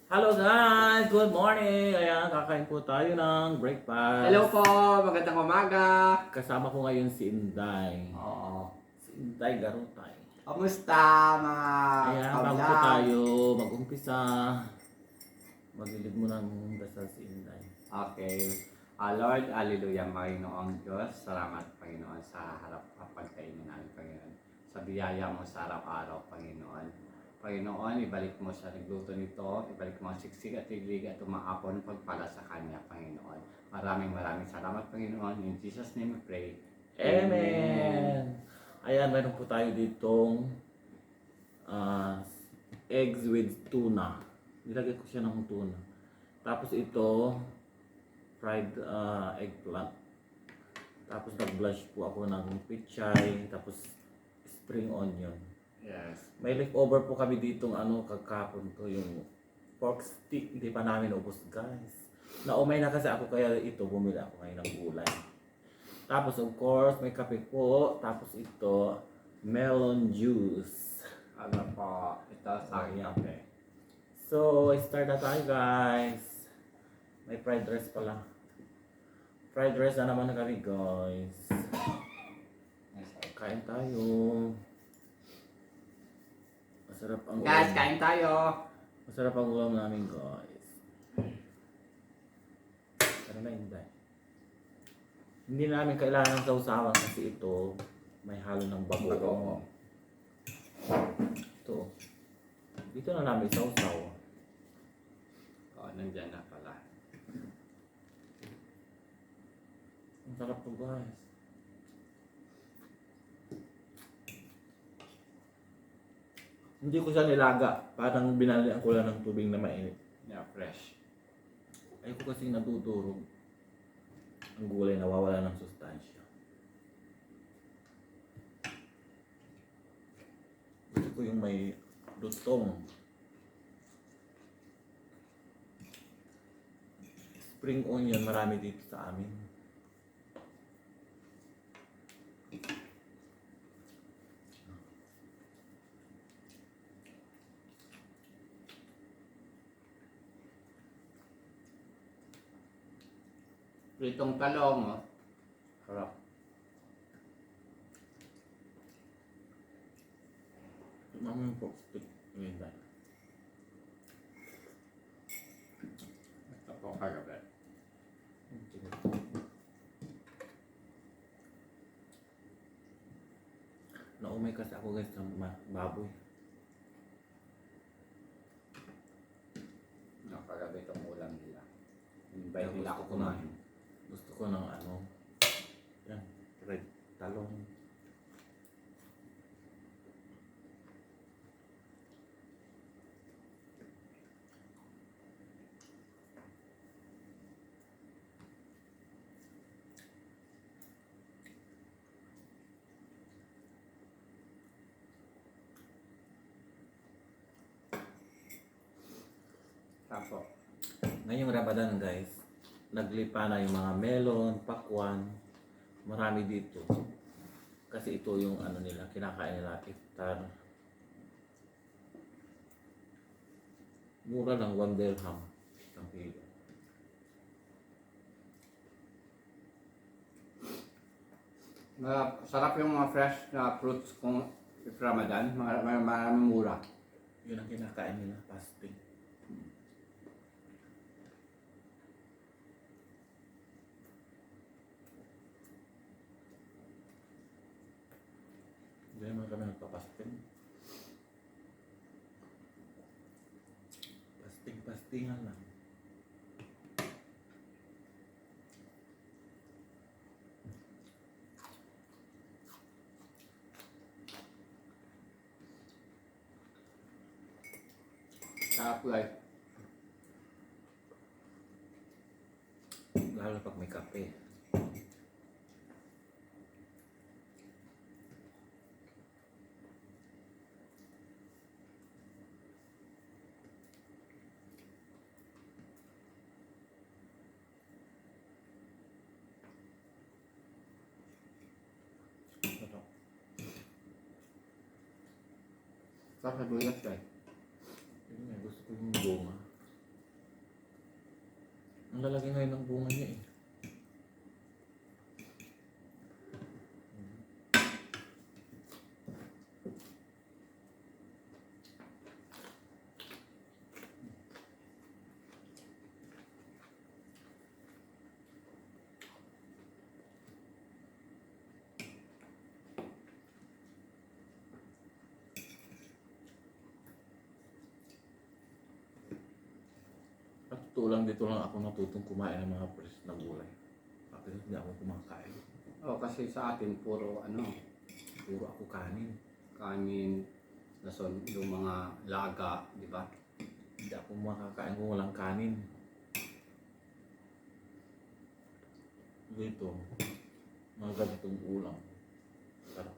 Hello guys! Good morning! Ayan, kakain po tayo ng breakfast. Hello po, magandang umaga. Kasama ko ngayon si Inday. Oo. Si Inday Garutay. Kamusta mga Ayan, bago po kablog? tayo mag-umpisa, maglilid mo ng dasal si Inday. Okay. Lord, Hallelujah, Panginoong Diyos. Salamat, Panginoon, sa harap ng pagkainin namin, Panginoon. Sa biyaya mo sa araw-araw, Panginoon. Panginoon, ibalik mo sa nagluto nito, ibalik mo ang siksik at tiglig at umaapon pagpala sa Kanya, Panginoon. Maraming salamat, Panginoon. In Jesus' name we pray. Amen! Ayan, meron po tayo ditong eggs with tuna. Nilagay ko siya ng tuna. Tapos ito, fried eggplant. Tapos nag-blush po ako ng pichay, tapos spring onion. Yes. May leftover po kami ditong kagkapon to, yung pork stick. Hindi pa namin ubos guys. Naumay na kasi ako kaya ito, bumili ako ngayon ng gulay. Tapos of course, may kape po. Tapos ito, melon juice. Ano po, ito sa akin Ayan. kape. So, start na tayo guys. May fried rice pala. Fried rice na naman na kami guys. Kain tayo. Masarap ang Guys, ulam. kain tayo. Masarap ang ulam namin guys. Pero na hindi. Hindi namin kailangan ng sausawan kasi ito may halo ng bagoong. Ito. Dito na namin sausaw. Nandyan na pala. Ang sarap po guys. Hindi ko siya nilaga. Parang binalian ko lang ng tubig na mainit. Yeah, fresh. Ayoko kasi natutulog. Ang gulay nawawala ng sustansya. Gusto ko yung may lutong. Spring onion, marami dito sa amin. Pritong talong, oh. Sarap. Tumama yung pork stick. Ngayon dahil. Ito po kagabi. Naumay kasi ako guys sa baboy. Kagabi itong ulam nila. Invite nila ako kumain. Gusto ko ng yan, red talong. Tapo. Ngayong Ramadan guys, naglipa na yung mga melon, pakwan, marami dito. Kasi ito yung nila, kinakain nila iftar. Mura lang 1 dirham ang kilo. Sarap yung mga fresh na fruits kung Ramadan. Maraming mura. Yun ang kinakain nila, fasting. Hindi naman kami nagpa-fasting. Fasting-fastingan lang. Sarap guys. Lalo pag may kape. Sarap sa duyas guys. Yun nga, gusto ko yung bunga. Ang lalaki ngayon ng bunga niya eh. At totoo lang, dito lang ako natutong kumain ng mga fresh na gulay. Bakit hindi ako kumakain? Oh, kasi sa atin puro Puro ako kanin. kanin, lason, yung mga laga, di ba? Hindi ako makakain kung walang kanin. Dito, mga ganitong ulam. Sarap.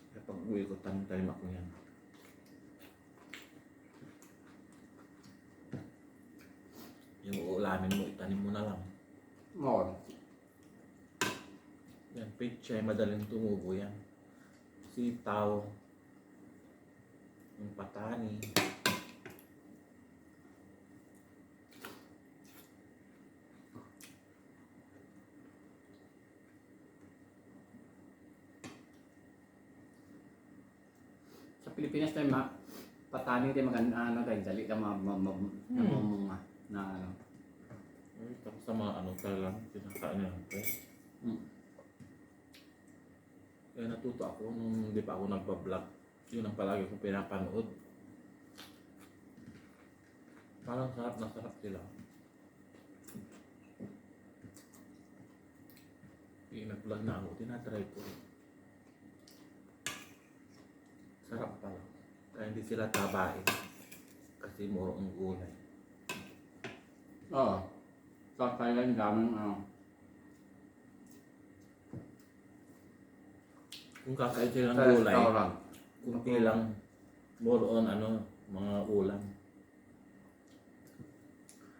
Kaya pag uwi ko, tanim-tanim ako yan. Yung uulamin mo, itanim mo na lang. Oo. Yan, pechay, madaling tumubo yan. Sitaw, yung patani. Sa Pilipinas tayo, patani din maganda, dahil dali ka mamunga na Ay, tapos sa mga talagang pinakain nila. Kaya natuto ako nung hindi pa ako nagpa-vlog. Yun ang palagi kong pinapanood. Parang sarap na sarap sila. Nag-vlog na ako, tinatry ko. Sarap pala. Kaya hindi sila tabain. Kasi muro ang gulay. Oo. Sa Thailand, daming Kung kakain sila ng sa gulay, restaurant. kunti lang more on mga ulam.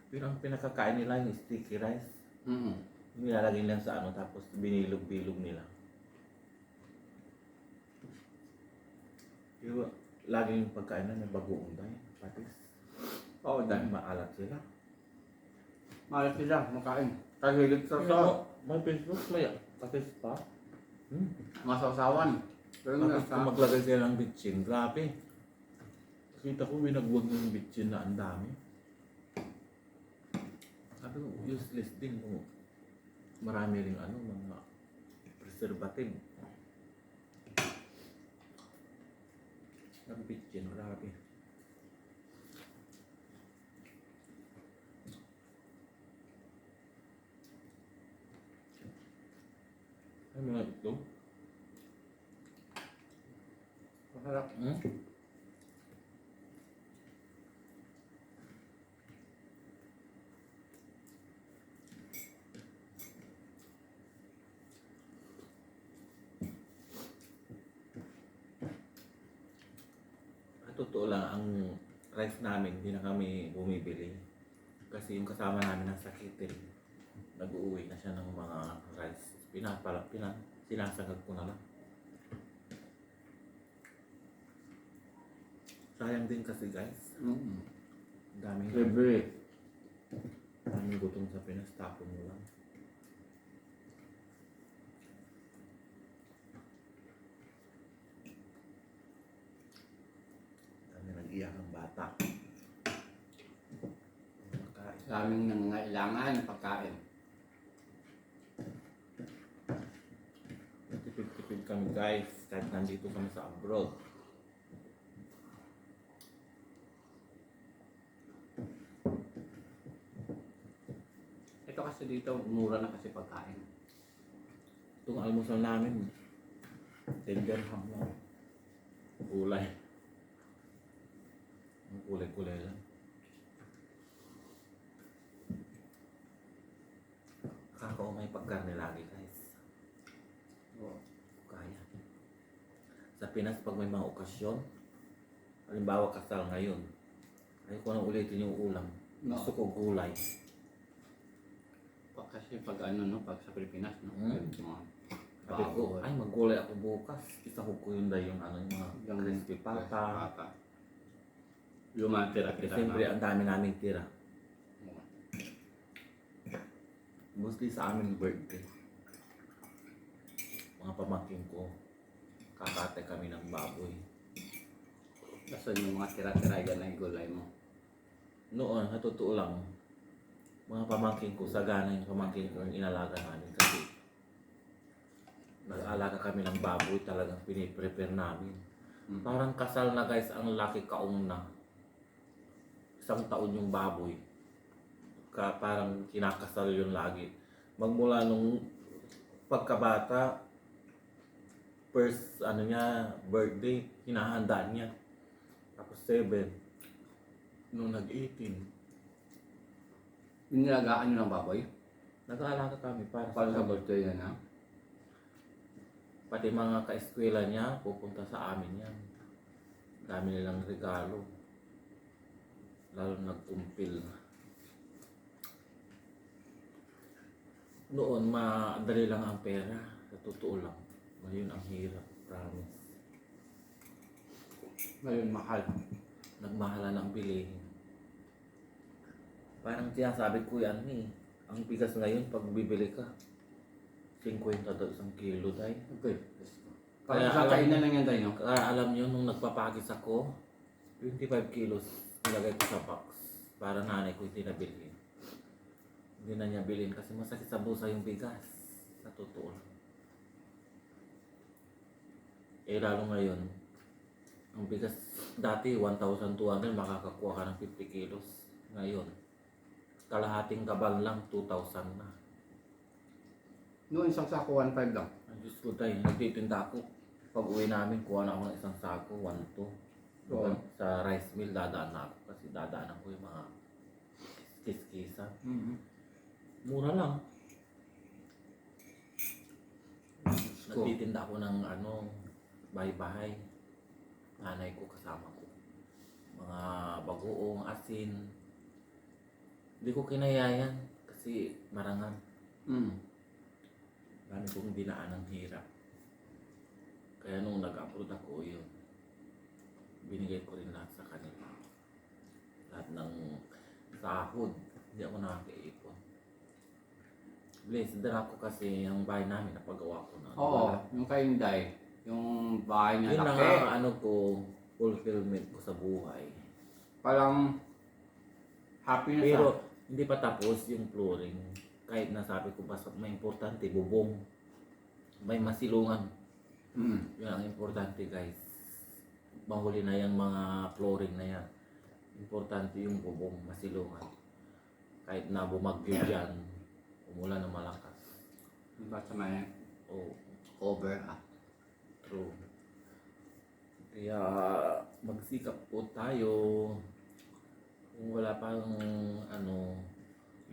Pero ang pinakakain nila yung sticky rice. Mm-hmm. Nilalagay lang sa tapos binilog-bilog nila. Pero lagi yung pagkain na may bagoong dahil patis. Oo, Dahil dahil maalat sila. malas sila makain. Kahilig sa So, may Facebook, may patis pa. Masasawan. Pero Tapos kung maglagay sila ng bitchin, grabe. Kita ko binagwag ng bitchin na ang dami. Sabi ko, useless din kung marami ring mga preservative. Ang bitchin, grabe. Ay, mga ito. masarap. Totoo lang, ang rice namin, hindi na kami bumibili. Kasi yung kasama namin nasa catering, nag-uwi na siya ng mga rice. Sinasagag ko na lang. Sayang din kasi guys. Mm-hmm. Daming gutom sa Pinas, tapon mo lang. Nag-iyak ang bata. Pagkain. Daming nangangailangan pagkain. Tipid-tipid kami guys, kahit nandito kami sa abroad. Ito kasi dito, mura na kasi pagkain. Itong almusal namin, 10 dirham lang. Kulay. Ang kulay-kulay lang. Kakaumay pagkarne lagi guys. Oo. Kaya. Sa Pinas pag may mga okasyon, halimbawa kasal ngayon, ay ko nang ulitin yung ulam. No. Gusto ko gulay. Kasi pag pag sa Pilipinas, Mga Sabi ko, ay maggulay ako bukas. Isahog ko yung yung yung crispy pata. Yung mga Kasi tira-tira siyempre ang dami naming tira. Oo. Mostly sa amin birthday. Mga pamangkin ko, kakatay kami ng baboy. Kasi yung mga tira-tira yan ay gulay mo. Noon, sa totoo lang, mga pamangkin ko, sagana yung pamangkin ko yung inalaga namin kasi nag-alaga kami ng baboy, talagang piniprepare namin. Parang kasal na guys, ang laki kaong na. 1 taon yung baboy. Parang kinakasal yun lagi. Magmula nung pagkabata, first birthday, hinahandaan niya. Tapos 7, nung nag-18, Inilagaan nyo ng baboy? nag-aalaga kami para Para sa kanya. birthday yan ha? Pati mga ka-eskwela niya, pupunta sa amin yan. Dami nilang regalo. Lalo nagkumpil. Noon, madali lang ang pera. Sa totoo lang. Ngayon ang hirap. Promise. Ngayon mahal. Nagmahala ng bilihin. Parang sinasabi ko yan ang bigas ngayon pag bibili ka, 50 daw 1 kilo tayo. Okay. Kaya Kaya isang alam- kainan lang yan tayo, no? Kaya alam nyo, nung nagpapakis ako, 25 kilos nilagay ko sa box para nanay ko hindi na bilhin. Hindi na niya bilhin kasi masakit sa busa yung bigas. Sa totoo lang. Lalo ngayon, ang bigas dati 1,200 makakakuha ka ng 50 kilos. Ngayon, kalahating kabal lang 2,000 na. Noon isang sako 1.5 lang. Ang Diyos ko tayo, nagtitinda ako. Pag uwi namin, kuha na ako ng isang sako, 1-2. Oo. Sa rice mill, dadaan na ako kasi dadaan ko yung mga kiskisa. Mura lang. Nagtitinda ako ng bahay-bahay. Nanay ko kasama ko. Mga bagoong, asin. Hindi ko kinayayan kasi marangan. Dami kong dinaan ng hirap. Kaya nung nag-upload ako yun, binigay ko rin lahat sa kanila. Lahat ng sahod, hindi ako nakakaipon. Blessed din ako kasi yung bahay namin napagawa ko na. Oo, yung kay Inday, yung bahay niya Yun na laki. nga fulfillment ko sa buhay. Parang happy na Pero hindi pa tapos yung flooring. Kahit nasabi ko basta may importante, bubong. May masilungan. Yun ang importante guys. Mahuli na yung mga flooring na yan. Importante yung bubong, masilungan. Kahit na bumagyo dyan, umulan ng malakas. Basta may Oh, cover true. Kaya magsikap po tayo. Kung wala pang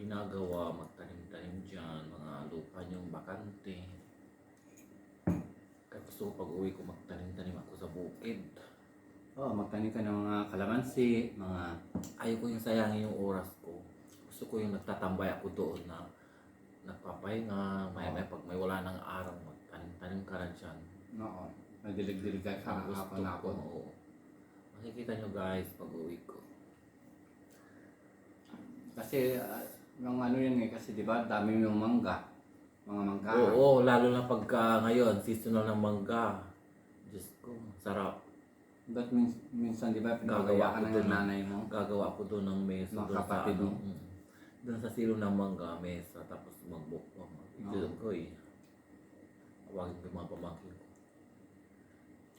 ginagawa, magtanim-tanim dyan, mga lupa niyong bakante. Kaya gusto ko pag uwi ko magtanim-tanim ako sa bukid. magtanim ka ng mga kalamansi, mga Ayaw ko yung sayangin yung oras ko. Gusto ko yung nagtatambay ako doon na nagpapahinga, may pag may wala ng araw, magtanim-tanim ka na dyan. nadilig-dilig ka Ang gusto ko. hapon-hapon. Oo. Makikita nyo guys pag uwi ko. Kasi yung yun kasi di ba dami yung mangga. Mga mangga. Oo, lalo na pagka ngayon, seasonal ng mangga. Diyos ko, sarap. But minsan di ba Gagawa pinagawa ka ko ng doon. nanay mo. Gagawa ko doon ng mesa. Mga Doon sa kapatid mo. doon sa silo ng mangga, mesa. Tapos magbukbang. Doon ko Tawagin ko yung mga pamangkin ko.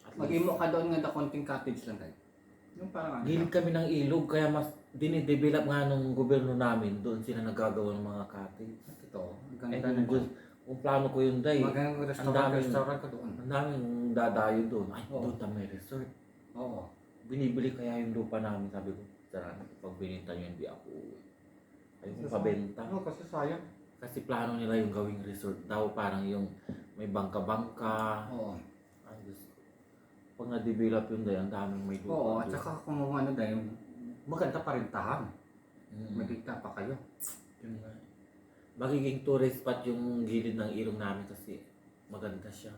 At Mag-imo ka doon nga konting cottage lang tayo. Yung parang Gilid kami ng ilog, kaya mas dinidevelop nga nung gobyerno namin. Doon sila nagagawa ng mga cottage. Ito. Ang Eh, ganda kung plano ko yun, day. Magandang Ang restaurant ka doon. Ang daming dadayo doon. Ay, Oo. doon tayo may resort. Oo. Binibili kaya yung lupa namin, sabi ko. Sarang, pag binenta nyo, hindi ako uwi. Ayaw kong pabenta. Oo, kasi sayang. Kasi plano nila yung gawing resort daw. Parang yung may bangka-bangka. Oo. Ay, Diyos ko. Pag na-develop yun, day, ang daming may lupa. Oo, at doon. saka kung dahil maganda pa rin tahan. Mm. Magkita pa kayo. Yun nga. Magiging tourist spot yung gilid ng ilong namin kasi maganda siya.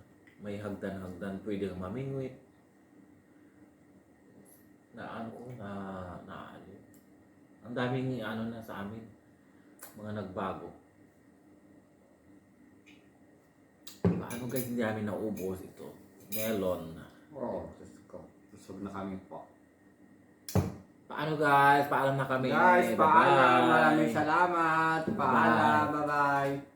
May hagdan-hagdan, pwede kang mamingwit. Naaliw. Ang daming na sa amin. Mga nagbago. guys, hindi namin naubos ito. Melon. Oo, Diyos ko. Busog na kami po. Paano guys? Paalam na kami. Guys, Bye-bye. paalam. Maraming salamat. Bye-bye. Paalam. Bye-bye.